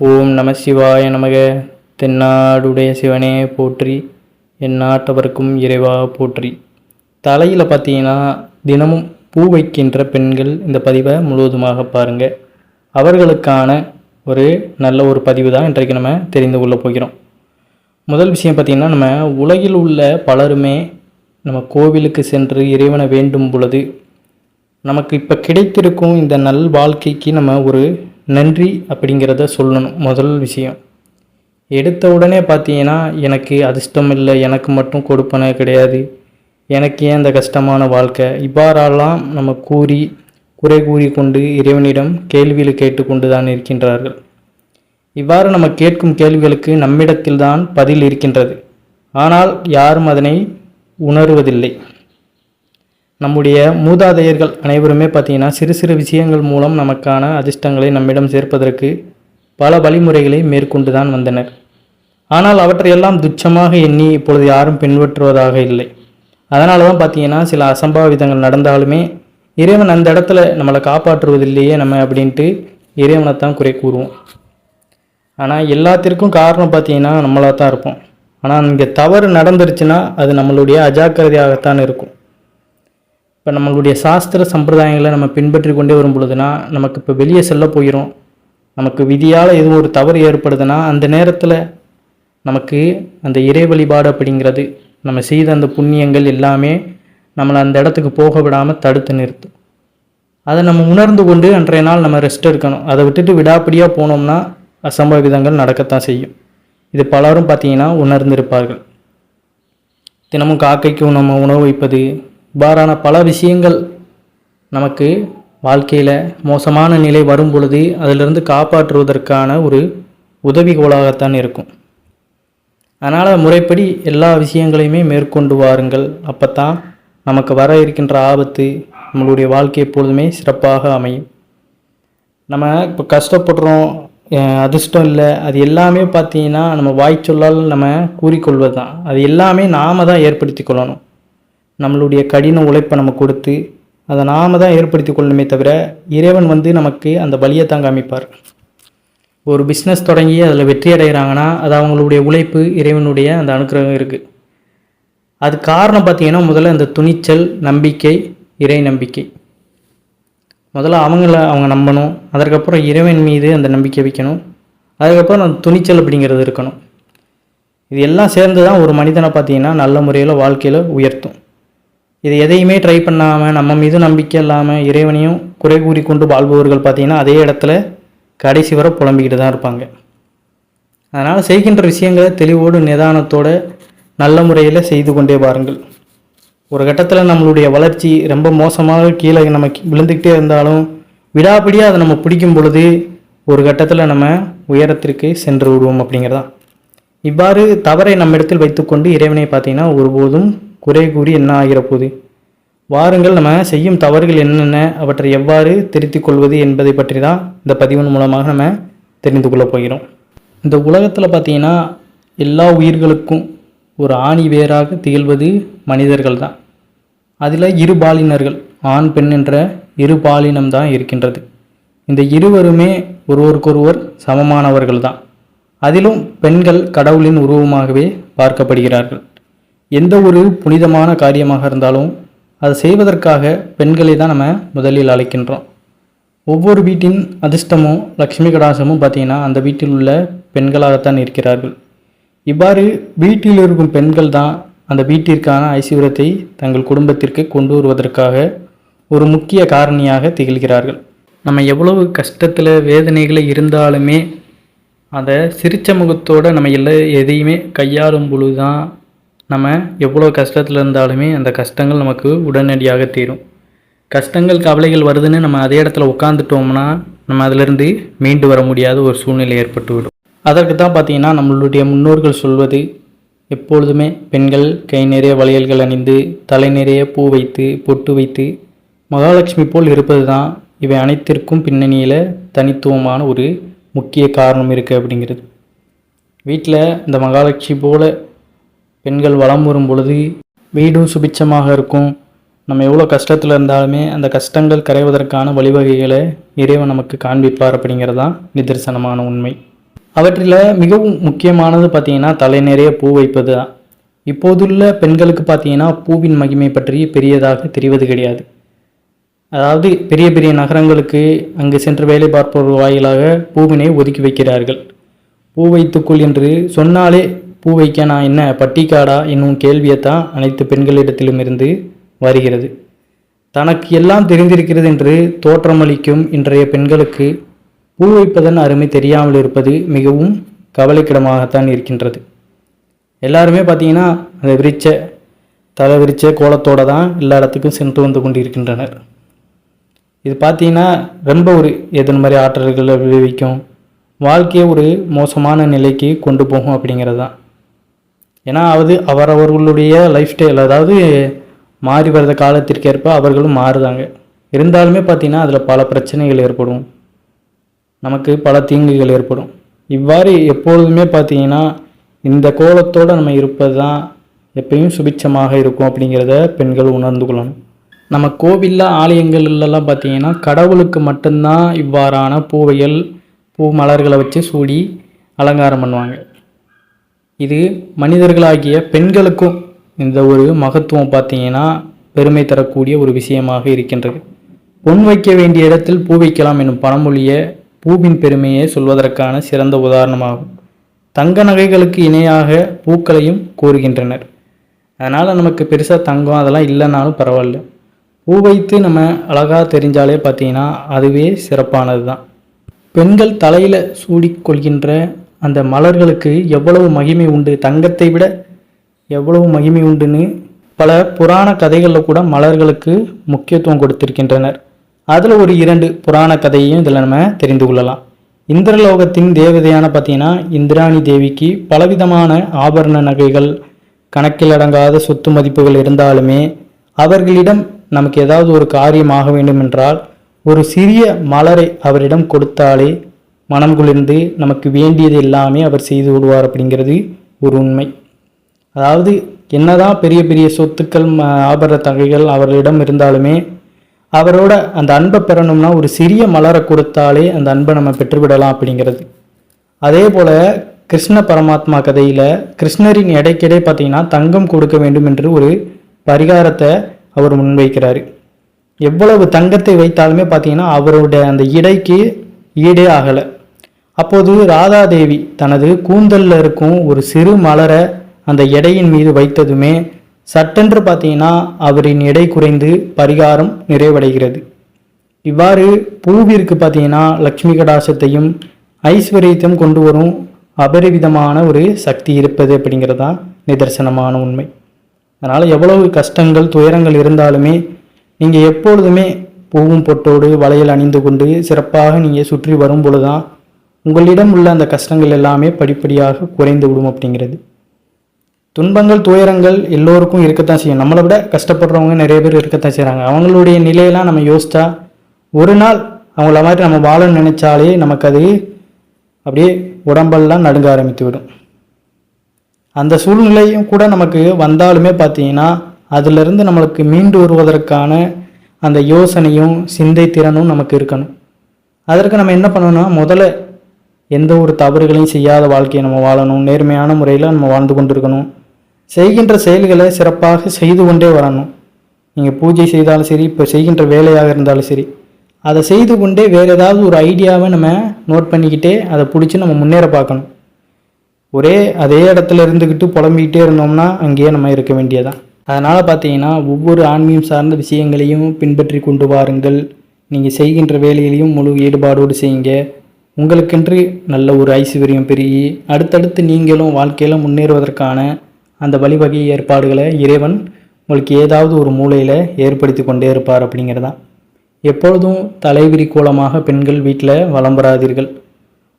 ஓம் நம சிவாய நமக. தென்னாடுடைய சிவனே போற்றி, எந்நாட்டவர்க்கும் இறைவா போற்றி. தலையில் பார்த்தீங்கன்னா தினமும் பூ வைக்கின்ற பெண்கள் இந்த பதிவை முழுவதுமாக பாருங்கள். அவர்களுக்கான ஒரு நல்ல ஒரு பதிவு தான் இன்றைக்கு நம்ம தெரிந்து கொள்ள போகிறோம். முதல் விஷயம் பார்த்திங்கன்னா, நம்ம உலகில் உள்ள பலருமே நம்ம கோவிலுக்கு சென்று இறைவனை வேண்டும் பொழுது நமக்கு இப்போ கிடைத்திருக்கும் இந்த நல் வாழ்க்கைக்கு நம்ம ஒரு நன்றி அப்படிங்கிறத சொல்லணும். முதல் விஷயம், எடுத்த உடனே பார்த்தீங்கன்னா எனக்கு அதிர்ஷ்டம் இல்லை, எனக்கு மட்டும் கொடுப்பன கிடையாது, எனக்கு ஏன் இந்த கஷ்டமான வாழ்க்கை, இவ்வாறெல்லாம் நம்ம குறை கூறி கொண்டு இறைவனிடம் கேள்வியில் கேட்டுக்கொண்டு தான் இருக்கின்றார்கள். இவ்வாறு நம்ம கேட்கும் கேள்விகளுக்கு நம்மிடத்தில்தான் பதில் இருக்கின்றது. ஆனால் யாரும் அதனை உணர்வதில்லை. நம்முடைய மூதாதையர்கள் அனைவருமே பார்த்திங்கன்னா சிறு சிறு விஷயங்கள் மூலம் நமக்கான அதிர்ஷ்டங்களை நம்மிடம் சேர்ப்பதற்கு பல வழிமுறைகளை மேற்கொண்டு தான் வந்தனர். ஆனால் அவற்றையெல்லாம் துச்சமாக எண்ணி இப்பொழுது யாரும் பின்பற்றுவதாக இல்லை. அதனால தான் பார்த்திங்கன்னா சில அசம்பாவிதங்கள் நடந்தாலுமே இறைவன் அந்த இடத்துல நம்மளை காப்பாற்றுவதில்லையே நம்ம அப்படின்ட்டு இறைவனைத்தான் குறை கூறுவோம். ஆனால் எல்லாத்திற்கும் காரணம் பார்த்திங்கன்னா நம்மளாக தான் இருப்போம். ஆனால் இங்கே தவறு நடந்துருச்சுன்னா அது நம்மளுடைய அஜாக்கிரதையாகத்தான் இருக்கும். இப்போ நம்மளுடைய சாஸ்திர சம்பிரதாயங்களை நம்ம பின்பற்றி கொண்டே வரும் பொழுதுனா, நமக்கு இப்போ வெளியே செல்ல போகிறோம், நமக்கு விதியால் எதுவும் ஒரு தவறு ஏற்படுதுன்னா அந்த நேரத்தில் நமக்கு அந்த இறை வழிபாடு அப்படிங்கிறது, நம்ம செய்த அந்த புண்ணியங்கள் எல்லாமே நம்மளை அந்த இடத்துக்கு போக விடாமல் தடுத்து நிறுத்தும். அதை நம்ம உணர்ந்து கொண்டு அன்றைய நாள் நம்ம ரெஸ்ட் எடுக்கணும். அதை விட்டுட்டு விடாப்பிடியாக போனோம்னா அசம்பாவிதங்கள் நடக்கத்தான் செய்யும். இது பலரும் பார்த்திங்கன்னா உணர்ந்திருப்பார்கள். தினமும் காக்கைக்கு நம்ம உணவு வைப்பது, இவ்வாறான பல விஷயங்கள் நமக்கு வாழ்க்கையில் மோசமான நிலை வரும் பொழுது அதிலிருந்து காப்பாற்றுவதற்கான ஒரு உதவிகோலாகத்தான் இருக்கும். அதனால் முறைப்படி எல்லா விஷயங்களையுமே மேற்கொண்டு வாருங்கள். அப்போ தான் நமக்கு வர இருக்கின்ற ஆபத்து நம்மளுடைய வாழ்க்கை எப்பொழுதுமே சிறப்பாக அமையும். நம்ம இப்போ கஷ்டப்படுறோம், அதிர்ஷ்டம் இல்லை, அது எல்லாமே பார்த்திங்கன்னா நம்ம வாய்ச்சொல்லால் நம்ம கூறிக்கொள்வது தான். அது எல்லாமே நாம் தான் ஏற்படுத்தி கொள்ளணும். நம்மளுடைய கடின உழைப்பை நம்ம கொடுத்து அதை நாம் தான் ஏற்படுத்தி கொள்ளணுமே தவிர இறைவன் நமக்கு அந்த வழியை தான் காமிப்பார். ஒரு பிஸ்னஸ் தொடங்கி அதில் வெற்றி அடைகிறாங்கன்னா அது அவங்களுடைய உழைப்பு, இறைவனுடைய அந்த அனுக்கிரகம் இருக்குது. அது காரணம் பார்த்திங்கன்னா முதல்ல அந்த துணிச்சல், நம்பிக்கை, இறை நம்பிக்கை. முதல்ல அவங்க நம்பணும். அதற்கப்புறம் இறைவன் மீது அந்த நம்பிக்கை வைக்கணும். அதுக்கப்புறம் அந்த துணிச்சல் அப்படிங்கிறது இருக்கணும். இது எல்லாம் சேர்ந்து தான் ஒரு மனிதனை பார்த்திங்கன்னா நல்ல முறையில் வாழ்க்கையில் உயர்த்தும். இது எதையுமே ட்ரை பண்ணாமல் நம்ம மீது நம்பிக்கை இல்லாமல் இறைவனையும் குறை கூறி கொண்டு வாழ்பவர்கள் பார்த்திங்கன்னா அதே இடத்துல கடைசி வரை புலம்பிக்கிட்டு தான் இருப்பாங்க. அதனால் செய்கின்ற விஷயங்களை தெளிவோடு நிதானத்தோடு நல்ல முறையில் செய்து கொண்டே பாருங்கள். ஒரு கட்டத்தில் நம்மளுடைய வளர்ச்சி ரொம்ப மோசமாக கீழே நம்ம விழுந்துக்கிட்டே இருந்தாலும் விடாப்பிடியாக அதை நம்ம பிடிக்கும் பொழுது ஒரு கட்டத்தில் நம்ம உயரத்திற்கு சென்று விடுவோம் அப்படிங்கிறதான். இவ்வாறு தவறை நம்மிடத்தில் வைத்துக்கொண்டு இறைவனை பார்த்திங்கன்னா ஒருபோதும் குறை கூறி என்ன ஆகிற போது. வாருங்கள், நம்ம செய்யும் தவறுகள் என்னென்ன, அவற்றை எவ்வாறு திருத்திக் கொள்வது என்பதை பற்றி தான் இந்த பதிவின் மூலமாக நம்ம தெரிந்து கொள்ளப் போகிறோம். இந்த உலகத்தில் பார்த்திங்கன்னா எல்லா உயிர்களுக்கும் ஒரு ஆணி வேராக திகழ்வது மனிதர்கள் தான். அதில் இரு பாலினர்கள், ஆண் பெண் என்ற இரு பாலினம் தான் இருக்கின்றது. இந்த இருவருமே ஒருவருக்கொருவர் சமமானவர்கள் தான். அதிலும் பெண்கள் கடவுளின் உருவமாகவே பார்க்கப்படுகிறார்கள். எந்த ஒரு புனிதமான காரியமாக இருந்தாலும் அதை செய்வதற்காக பெண்களை தான் நம்ம முதலில் அழைக்கின்றோம். ஒவ்வொரு வீட்டின் அதிர்ஷ்டமும் லக்ஷ்மி கடாசமும் பார்த்திங்கன்னா அந்த வீட்டில் உள்ள பெண்களாகத்தான் இருக்கிறார்கள். இவ்வாறு வீட்டில் இருக்கும் பெண்கள் தான் அந்த வீட்டிற்கான ஐஸ்வர்யத்தை தங்கள் குடும்பத்திற்கு கொண்டு வருவதற்காக ஒரு முக்கிய காரணியாக திகழ்கிறார்கள். நம்ம எவ்வளவு கஷ்டத்தில் வேதனைகளை இருந்தாலுமே அதை சிரிச்ச முகத்தோடு நம்ம எதையுமே கையாளும் பொழுது தான் நம்ம எவ்வளோ கஷ்டத்தில் இருந்தாலுமே அந்த கஷ்டங்கள் நமக்கு உடனடியாக தீரும். கஷ்டங்கள் கவலைகள் வருதுன்னு நம்ம அதே இடத்துல உட்காந்துட்டோம்னா நம்ம அதிலிருந்து மீண்டு வர முடியாத ஒரு சூழ்நிலை ஏற்பட்டுவிடும். அதற்கு தான் பார்த்திங்கன்னா நம்மளுடைய முன்னோர்கள் சொல்வது, எப்பொழுதுமே பெண்கள் கை நிறைய வளையல்கள் அணிந்து தலை நிறைய பூ வைத்து பொட்டு வைத்து மகாலட்சுமி போல் இருப்பது தான் இவை அனைத்திற்கும் பின்னணியில் தனித்துவமான ஒரு முக்கிய காரணம் இருக்குது அப்படிங்கிறது. வீட்டில் இந்த மகாலட்சுமி போல் பெண்கள் வலம் வரும் பொழுது வீடும் சுபிட்சமாக இருக்கும். நம்ம எவ்வளோ கஷ்டத்தில் இருந்தாலுமே அந்த கஷ்டங்கள் கரைவதற்கான வழிவகைகளை இறைவன் நமக்கு காண்பிப்பார் அப்படிங்கிறது தான் நிதர்சனமான உண்மை. அவற்றில் மிகவும் முக்கியமானது பார்த்திங்கன்னா தலை நிறைய பூ வைப்பது தான். இப்போதுள்ள பெண்களுக்கு பார்த்திங்கன்னா பூவின் மகிமை பற்றி பெரியதாக தெரிவது கிடையாது. அதாவது பெரிய பெரிய நகரங்களுக்கு அங்கு சென்று வேலை பார்ப்பவர்கள் வாயிலாக பூவினை ஒதுக்கி வைக்கிறார்கள். பூ வைத்துக்குள் என்று சொன்னாலே பூ வைக்க நான் என்ன பட்டிக்காடா என்னும் கேள்வியைத்தான் அனைத்து பெண்களிடத்திலும் இருந்து வருகிறது. தனக்கு எல்லாம் தெரிந்திருக்கிறது என்று தோற்றமளிக்கும் இன்றைய பெண்களுக்கு பூ வைப்பதன் அருமை தெரியாமல் இருப்பது மிகவும் கவலைக்கிடமாகத்தான் இருக்கின்றது. எல்லாருமே பார்த்தீங்கன்னா அந்த தலை விரிச்ச கோலத்தோடு தான் எல்லா இடத்துக்கும் சென்று வந்து கொண்டிருக்கின்றனர். இது பார்த்தீங்கன்னா ரொம்ப ஒரு எதிர்மறை ஆற்றல்களை விளைவிக்கும், வாழ்க்கையை ஒரு மோசமான நிலைக்கு கொண்டு போகும் அப்படிங்கிறது தான். ஏன்னா அவரவர்களுடைய லைஃப் ஸ்டைல், அதாவது மாறி வர்ற காலத்திற்கேற்ப அவர்களும் மாறுதாங்க. இருந்தாலுமே பார்த்திங்கன்னா அதில் பல பிரச்சனைகள் ஏற்படும், நமக்கு பல தீங்குகள் ஏற்படும். இவ்வாறு எப்பொழுதுமே பார்த்திங்கன்னா இந்த கோலத்தோடு நம்ம இருப்பது தான் எப்பயும் சுபிட்சமாக இருக்கும் அப்படிங்கிறத பெண்கள் உணர்ந்து கொள்ளணும். நம்ம கோவிலில் ஆலயங்கள்லாம் பார்த்திங்கன்னா கடவுளுக்கு மட்டும்தான் இவ்வாறான பூவைகள் பூ மலர்களை வச்சு சூடி அலங்காரம் பண்ணுவாங்க. இது மனிதர்களாகிய பெண்களுக்கும் இந்த ஒரு மகத்துவம் பார்த்திங்கன்னா பெருமை தரக்கூடிய ஒரு விஷயமாக இருக்கின்றது. பொன் வைக்க வேண்டிய இடத்தில் பூ வைக்கலாம் என்னும் பழமொழிய பூவின் பெருமையை சொல்வதற்கான சிறந்த உதாரணமாகும். தங்க நகைகளுக்கு இணையாக பூக்களையும் கூறுகின்றனர். அதனால் நமக்கு பெருசாக தங்கம் அதெல்லாம் இல்லைனாலும் பரவாயில்ல, பூ வைத்து நம்ம அழகாக தெரிஞ்சாலே பார்த்திங்கன்னா அதுவே சிறப்பானது தான். பெண்கள் தலையில் சூடிக்கொள்கின்ற அந்த மலர்களுக்கு எவ்வளவு மகிமை உண்டு, தங்கத்தை விட எவ்வளவு மகிமை உண்டுன்னு பல புராண கதைகளில் கூட மலர்களுக்கு முக்கியத்துவம் கொடுத்திருக்கின்றனர். அதில் ஒரு 2 புராண கதையையும் இதில் நம்ம தெரிந்து கொள்ளலாம். இந்திரலோகத்தின் தேவதையான பார்த்தீங்கன்னா இந்திராணி தேவிக்கு பலவிதமான ஆபரண நகைகள், கணக்கில் அடங்காத சொத்து மதிப்புகள் இருந்தாலுமே அவர்களிடம் நமக்கு ஏதாவது ஒரு காரியம் ஆக வேண்டும் என்றால் ஒரு சிறிய மலரை அவரிடம் கொடுத்தாலே மனம் குளிர்ந்து நமக்கு வேண்டியது எல்லாமே அவர் செய்து விடுவார் அப்படிங்கிறது ஒரு உண்மை. அதாவது என்னதான் பெரிய பெரிய சொத்துக்கள் ஆபரண நகைகள் அவர்களிடம் இருந்தாலுமே அவரோட அந்த அன்பை பெறணும்னா ஒரு சிறிய மலரை கொடுத்தாலே அந்த அன்பை நம்ம பெற்றுவிடலாம் அப்படிங்கிறது. அதே போல் கிருஷ்ண பரமாத்மா கதையில் கிருஷ்ணரின் எடைக்கிடை பார்த்திங்கன்னா தங்கம் கொடுக்க வேண்டும் என்று ஒரு பரிகாரத்தை அவர் முன்வைக்கிறாரு. எவ்வளவு தங்கத்தை வைத்தாலுமே பார்த்திங்கன்னா அவருடைய அந்த இடைக்கு ஈடே ஆகலை. அப்போது ராதாதேவி தனது கூந்தலில் இருக்கும் ஒரு சிறு மலரை அந்த எடையின் மீது வைத்ததுமே சட்டென்று பார்த்தீங்கன்னா அவரின் எடை குறைந்து பரிகாரம் நிறைவடைகிறது. இவ்வாறு பூவிற்கு பார்த்தீங்கன்னா லக்ஷ்மி கடாசத்தையும் ஐஸ்வர்யத்தையும் கொண்டு வரும் அபரிவிதமான ஒரு சக்தி இருப்பது அப்படிங்கிறதா நிதர்சனமான உண்மை. அதனால் எவ்வளவு கஷ்டங்கள் துயரங்கள் இருந்தாலுமே நீங்கள் எப்பொழுதுமே பூவும் பொட்டோடு வளையல் அணிந்து கொண்டு சிறப்பாக நீங்கள் சுற்றி வரும் பொழுதுதான் உங்களிடம் உள்ள அந்த கஷ்டங்கள் எல்லாமே படிப்படியாக குறைந்து விடும் அப்படிங்கிறது. துன்பங்கள் துயரங்கள் எல்லோருக்கும் இருக்கத்தான் செய்யும். நம்மளை விட கஷ்டப்படுறவங்க நிறைய பேர் இருக்கத்தான் செய்கிறாங்க. அவங்களுடைய நிலையெல்லாம் நம்ம யோசித்தா ஒரு நாள் அவங்கள மாதிரி நம்ம வாழன்னு நினைச்சாலே நமக்கு அது அப்படியே உடம்பெல்லாம் நடுங்க ஆரம்பித்து விடும். அந்த சூழ்நிலையும் கூட நமக்கு வந்தாலுமே பார்த்தீங்கன்னா அதிலிருந்து நம்மளுக்கு மீண்டு வருவதற்கான அந்த யோசனையும் சிந்தை திறனும் நமக்கு இருக்கணும். அதற்கு நம்ம என்ன பண்ணணும்னா முதல்ல எந்த ஒரு தவறுகளையும் செய்யாத வாழ்க்கையை நம்ம வாழணும், நேர்மையான முறையில் நம்ம வாழ்ந்து கொண்டிருக்கணும், செய்கின்ற செயல்களை சிறப்பாக செய்து கொண்டே வரணும். நீங்கள் பூஜை செய்தாலும் சரி, இப்போ செய்கின்ற வேலையாக இருந்தாலும் சரி, அதை செய்து கொண்டே வேறு ஏதாவது ஒரு ஐடியாவை நம்ம நோட் பண்ணிக்கிட்டே அதை பிடிச்சி நம்ம முன்னேற பார்க்கணும். அதே இடத்துல இருந்துக்கிட்டு புலம்பிக்கிட்டே இருந்தோம்னா அங்கேயே நம்ம இருக்க வேண்டியதான். அதனால் பார்த்தீங்கன்னா ஒவ்வொரு ஆன்மீகம் சார்ந்த விஷயங்களையும் பின்பற்றி கொண்டு வாருங்கள். நீங்கள் செய்கின்ற வேலையிலையும் முழு ஈடுபாடோடு செய்யுங்க. உங்களுக்கென்று நல்ல ஒரு ஐஸ்வர்யம் பெருகி அடுத்தடுத்து நீங்களும் வாழ்க்கையில் முன்னேறுவதற்கான அந்த வழிவகை ஏற்பாடுகளை இறைவன் உங்களுக்கு ஏதாவது ஒரு மூலையில் ஏற்படுத்தி கொண்டே இருப்பார் அப்படிங்கிறதான். எப்பொழுதும் தலைவிரி கோலமாக பெண்கள் வீட்டில் வளம்பராதீர்கள்.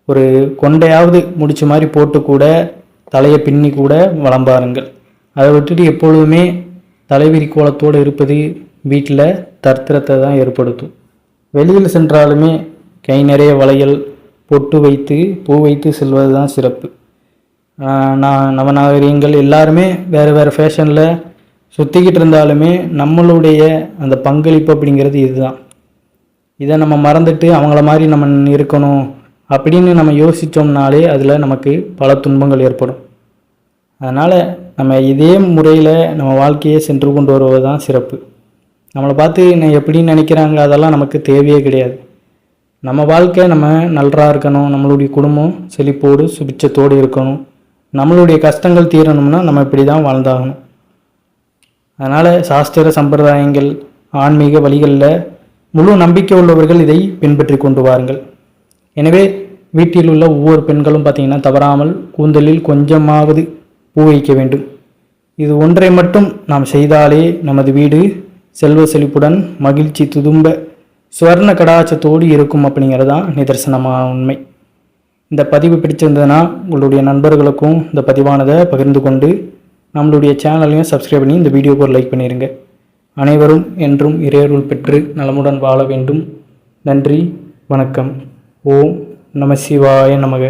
ஒரு கொண்டையாவது முடிச்ச மாதிரி போட்டு கூட தலையை பின்னி கூட வளம்பாருங்கள். அதை விட்டுட்டு எப்பொழுதுமே தலைவிரி கோலத்தோடு இருப்பது வீட்டில் தர்த்திரத்தை தான் ஏற்படுத்தும். வெளியில் சென்றாலுமே கை நிறைய வளையல் பொட்டு வைத்து பூ வைத்து செல்வது தான் சிறப்பு. நவநாகரிகங்கள் எல்லாருமே வேறு வேறு ஃபேஷனில் சுற்றிக்கிட்டு இருந்தாலுமே நம்மளுடைய அந்த பங்களிப்பு அப்படிங்கிறது இதுதான். இதை நம்ம மறந்துட்டு அவங்கள மாதிரி நம்ம இருக்கணும் அப்படின்னு நம்ம யோசித்தோம்னாலே அதில் நமக்கு பல துன்பங்கள் ஏற்படும். அதனால் நம்ம இதே முறையில் நம்ம வாழ்க்கையை சென்று கொண்டு வருவது தான் சிறப்பு. நம்மளை பார்த்து எப்படின்னு நினைக்கிறாங்க அதெல்லாம் நமக்கு தேவையே கிடையாது. நம்ம வாழ்க்கை நம்ம நல்லா இருக்கணும், நம்மளுடைய குடும்பம் செழிப்போடு சுபிட்சத்தோடு இருக்கணும், நம்மளுடைய கஷ்டங்கள் தீரணும்னா நம்ம இப்படி தான் வாழ்ந்தாகணும். அதனால் சாஸ்திர சம்பிரதாயங்கள் ஆன்மீக வழிகளில் முழு நம்பிக்கை உள்ளவர்கள் இதை பின்பற்றி கொண்டு வாருங்கள். எனவே வீட்டில் உள்ள ஒவ்வொரு பெண்களும் பார்த்திங்கன்னா தவறாமல் கூந்தலில் கொஞ்சமாவது பூ வைக்க வேண்டும். இது ஒன்றை மட்டும் நாம் செய்தாலே நமது வீடு செல்வ செழிப்புடன் மகிழ்ச்சி துதும்ப சுவர்ண கடாச்சத்தோடு இருக்கும் அப்படிங்கிறது தான் நிதர்சனமான உண்மை. இந்த பதிவு பிடிச்சிருந்ததுன்னா உங்களுடைய நண்பர்களுக்கும் இந்த பதிவானதை பகிர்ந்து கொண்டு நம்மளுடைய சேனலையும் சப்ஸ்கிரைப் பண்ணி இந்த வீடியோக்கு ஒரு லைக் பண்ணிடுங்க. அனைவரும் என்றும் இறையருள் பெற்று நலமுடன் வாழ வேண்டும். நன்றி, வணக்கம். ஓம் நம சிவாய நமக.